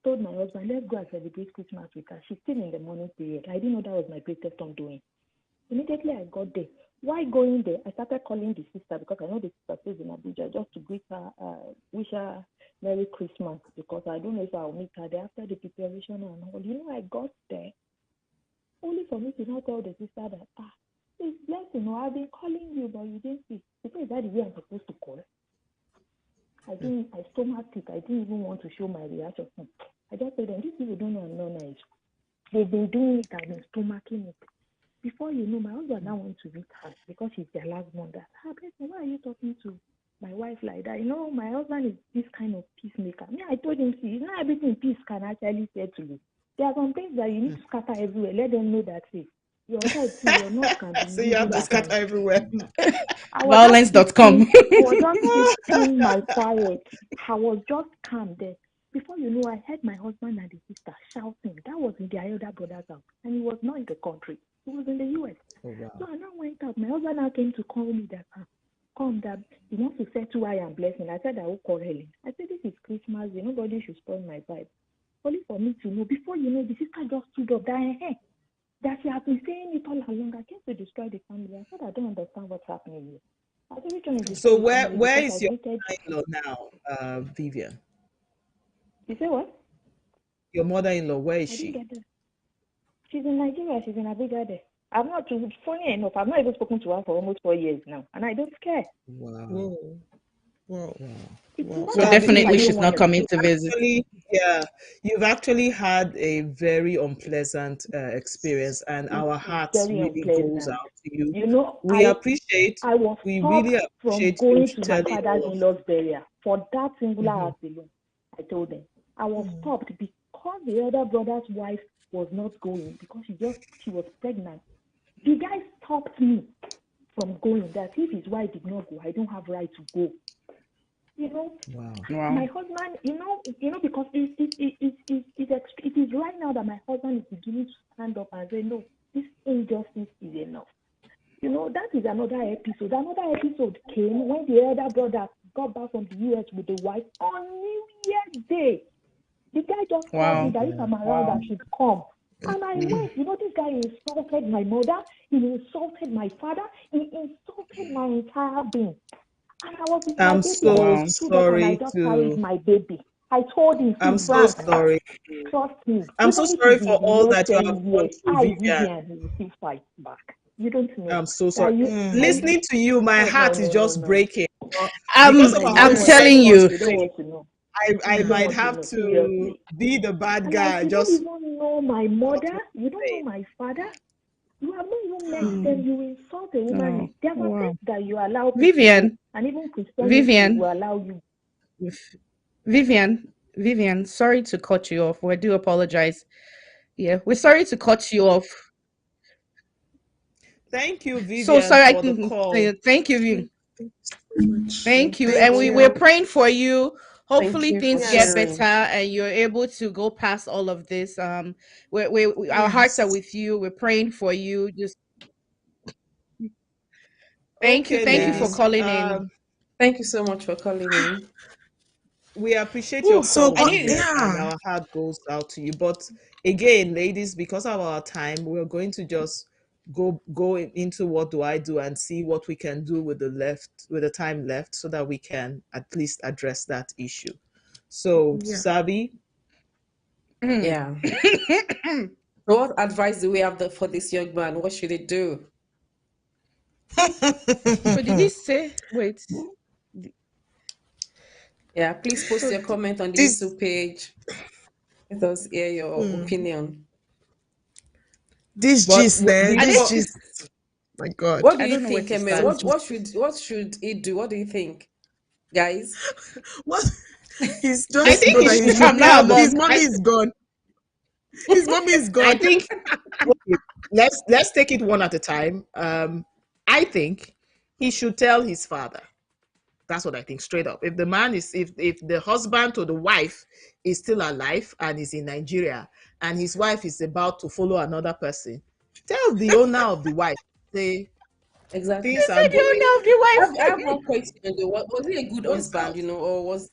told my husband, let's go and celebrate Christmas with her. She's still in the morning period. I didn't know that was my greatest undoing. Immediately I got there. While going there, I started calling the sister because I know the sister stays in Abuja, just to greet her, wish her Merry Christmas, because I don't know if I'll meet her there after the preparation and all. I got there only for me to not tell the sister that, it's blessing. I've been calling you, but you didn't see. She said, is that the way I'm supposed to call? I stomached it. I didn't even want to show my reaction. I just said, these people don't know I'm not nice. They've been doing it. I've been stomaching it. Before you know, my husband now wants to meet her because she's their last mother. Why are you talking to my wife like that? My husband is this kind of peacemaker. I told him, see, not everything peace can actually say to you. There are some things that you need to scatter everywhere. Let them know that, see, your head, see, your nose can be So you have moving to at scatter times. everywhere. Violence.com. I was just keeping my quiet. I was just calm there. Before you know, I heard my husband and the sister shouting. That was in their elder brother's house, and he was not in the country. He was in the U.S. Oh, wow. So I now went out. My husband now came to call me that, come, that he wants to settle I am blessing. I said I will call Helen. I said, this is Christmas. Nobody should spoil my vibe. Only for me to know. Before you know, the sister just stood up. That she has been saying it all along. I came to destroy the family. I said I don't understand what's happening here. I said, which one is So the family? where Because I is your greeted. mother-in-law now, Vivian? You say what? Your mother-in-law, where is I didn't she? get that. She's in Nigeria. She's in Abuja there. I'm not too funny enough. I've not even spoken to her for almost 4 years now, and I don't care. Wow. Whoa. Whoa. It's Wow. not So as if I definitely don't she's want not to coming speak. to visit. Actually, yeah, you've actually had a very unpleasant experience, and It's our hearts very really goes unpleasant. out to you. You know, We I appreciate, I was we really stopped from appreciate you going to my telling father's all of. in-laws burial for that singular Mhm. house alone. I told them I was stopped because the elder brother's wife was not going because she was pregnant. The guy stopped me from going. That if his wife did not go, I don't have right to go. Wow. My Wow. husband, because it is right now that my husband is beginning to stand up and say, no, this injustice is enough. That is another episode. Another episode came when the elder brother got back from the US with the wife on New Year's Day. The guy just called me Wow. that if I'm around, I Wow. should come. And I went. This guy insulted my mother. He insulted my father. He insulted my entire being. And I was with my I'm baby. I so just Wow. stood up and I sorry just carried to. my baby. I told him, I'm see, so Frank, sorry. trust me. I'm so Even if sorry he's for in all the US that you have 10 gone years, through, I, Vivian. Vivian, will still fight back. You don't know. I'm so That sorry. I, Listening to you, my oh, no, heart is no, no, just no. breaking. Because I'm of No, you our I'm don't own want to time telling know. you. You don't constraints, want to know. I You don't might want to have know, to seriously. be the bad And like, guy. you don't Just even know my what mother. was You don't know saying. my father. You have not even met them. Mm. You insult a woman. Oh, There are some things wow. that you allow people do. Vivian, And even Christianity Vivian, will allow you. Vivian, Vivian, sorry to cut you off. We do apologize. Yeah, we're sorry to cut you off. Thank you, So Vivian, sorry. I for the can call. thank you, Vivian. Thank you so much. Thank you. Thank And Thank we're you. you. praying for you. Thank Hopefully you for things get Yes. better sharing. and you're able to go past all of this. Our hearts are Yes. with you. We're praying for you. Just thank you. Okay, Thank you for Yeah. ladies. calling in. Thank you so much for calling in. We appreciate your Oh, so call, And God, you Vivian, and yeah. our heart goes out to you. But again, ladies, because of our time, we're going to just into what do I do and see what we can do with the time left so that we can at least address that issue. So, Yeah. Sabi, Yeah. So what advice do we have for this young man? What should he do? So did he say? Wait. Yeah, please post So your comment on the this YouTube page. Let us hear your opinion. this But gist, eh? I This before, think gist. My God. What do I you don't know where think, to Emil? start. What should he do? What do you think, guys? What? He's I just think know he that should his I'm mommy, not a tell the. his mom. mommy is gone. His mommy is I gone. think okay, let's take it one at a time. I think he should tell his father. That's what I think, straight up. If the man is, if the husband or the wife is still alive and is in Nigeria, and his wife is about to follow another person, tell the owner of the wife. Say Exactly. things You are said you going. know of the I have wife. one question though. Was he a good What's husband, up? or was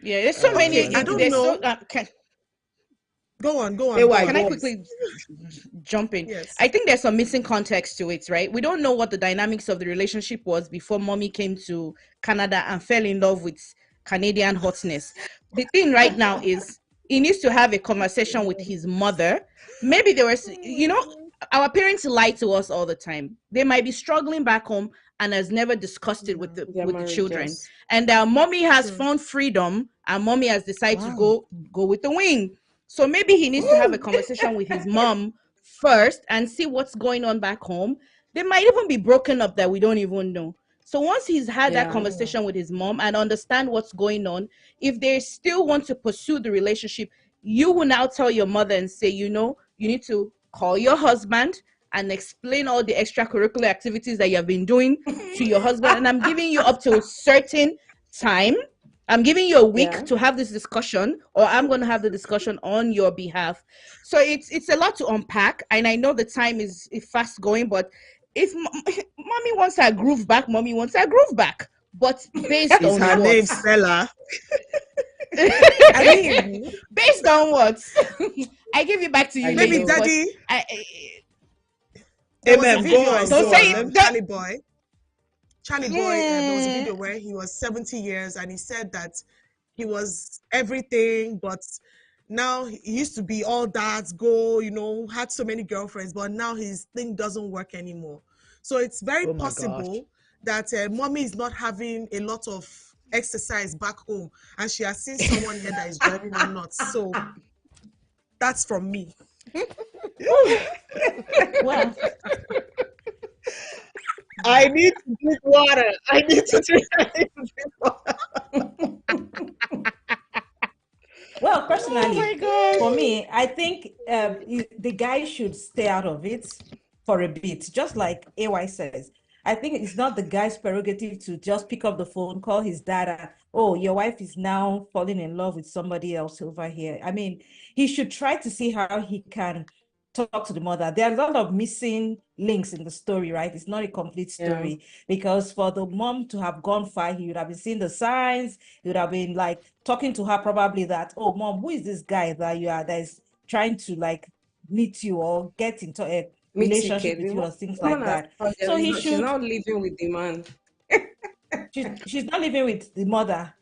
Yeah, there's so Oh many. Okay, my I don't goodness. There's so. know. Go on, go on, go AY, on, Can I go on. please. quickly jump in? I Yes. think there's some missing context to it, right? We don't know what the dynamics of the relationship was before mommy came to Canada and fell in love with Canadian hotness. The thing right now is he needs to have a conversation with his mother. Maybe there was, Oh my God. our parents lie to us all the time. They might be struggling back home and has never discussed it with Yeah, the their with the children. marriages? And mommy has true. found freedom and mommy has decided to Wow. go with the wing. So maybe he needs to have a conversation with his mom first and see what's going on back home. They might even be broken up that we don't even know. So once he's had that Yeah. Yeah. conversation with his mom and understand what's going on, if they still want to pursue the relationship, you will now tell your mother and say, you need to call your husband and explain all the extracurricular activities that you have been doing to your husband. And I'm giving you up to a certain time. I'm giving you a week Yeah. to have this discussion, or I'm going to have the discussion on your behalf. So it's a lot to unpack, and I know the time is fast going, but if mommy wants her groove back, mommy wants her groove back. But based Is on her what? name Stella? I mean, Based on what? I give it back to I you, maybe ladies. know. But daddy, there was a Amen. video Go I on, don't go saw on. say Let it. me, Charlie Boy. Charlie Boy, there was a Hmm. video where he was 70 years and he said that he was everything, but now he used to be all that, had so many girlfriends, but now his thing doesn't work anymore. So it's very oh my gosh. possible that mommy is not having a lot of exercise back home and she has seen someone here that is driving her nuts. So that's from me. Well, I need to drink water. I need to drink, I need to drink water. well, Oh my personally, for gosh. me, I think the guy should stay out of it for a bit, just like AY says. I think it's not the guy's prerogative to just pick up the phone, call his dad, and, oh, your wife is now falling in love with somebody else over here. I mean, he should try to see how he can talk to the mother. There are a lot of missing links in the story, right? It's not a complete Yeah. story because for the mom to have gone far, he would have been seeing the signs. He would have been like talking to her probably that, oh, mom, who is this guy that is trying to like meet you or get into a Meet you, relationship kid. with you or things Woman like has that. So target. he She's should. now living with the man. She's not living with the mother.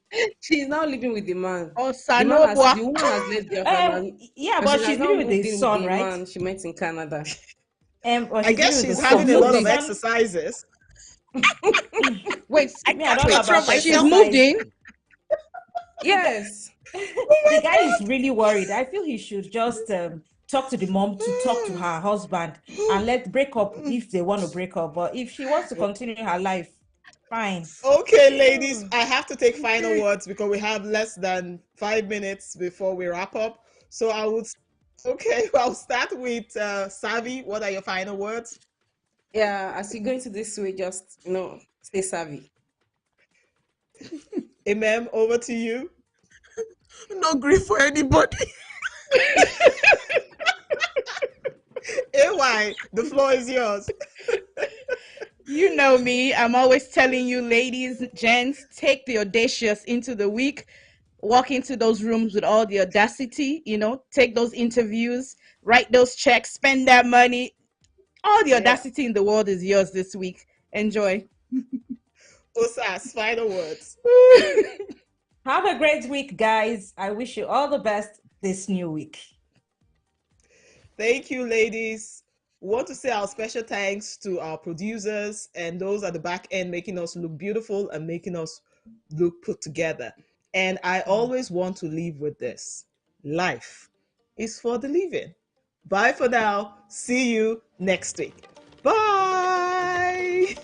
She's now living with the man. Oh, The Sanobua. woman has left the husband, Yeah, and she but has she's now living with moved the in with son, the right? man she met in Canada. Or I she's living guess with the she's So son. having a So lot the of moving. son, exercises. Wait, I me, I can't don't know control about she's myself. moved exercise. in. The guy, Yes. the guy is really worried. I feel he should just talk to the mom to talk to her husband and let break up if they want to break up. But if she wants to continue her life, fine. Okay, ladies, I have to take final Okay. words because we have less than 5 minutes before we wrap up. So I would, okay, I'll start with Savvy. What are your final words? Yeah. As you go into this way, just stay savvy. Amen. Over to you. No grief for anybody. AY, the floor is yours. You know me. I'm always telling you, ladies, gents, take the audacious into the week. Walk into those rooms with all the audacity, take those interviews, write those checks, spend that money. All the Yeah. audacity in the world is yours this week. Enjoy. Osas, final words. Have a great week, guys. I wish you all the best this new week. Thank you, ladies. We want to say our special thanks to our producers and those at the back end making us look beautiful and making us look put together. And I always want to leave with this: life is for the living. Bye for now. See you next week. Bye.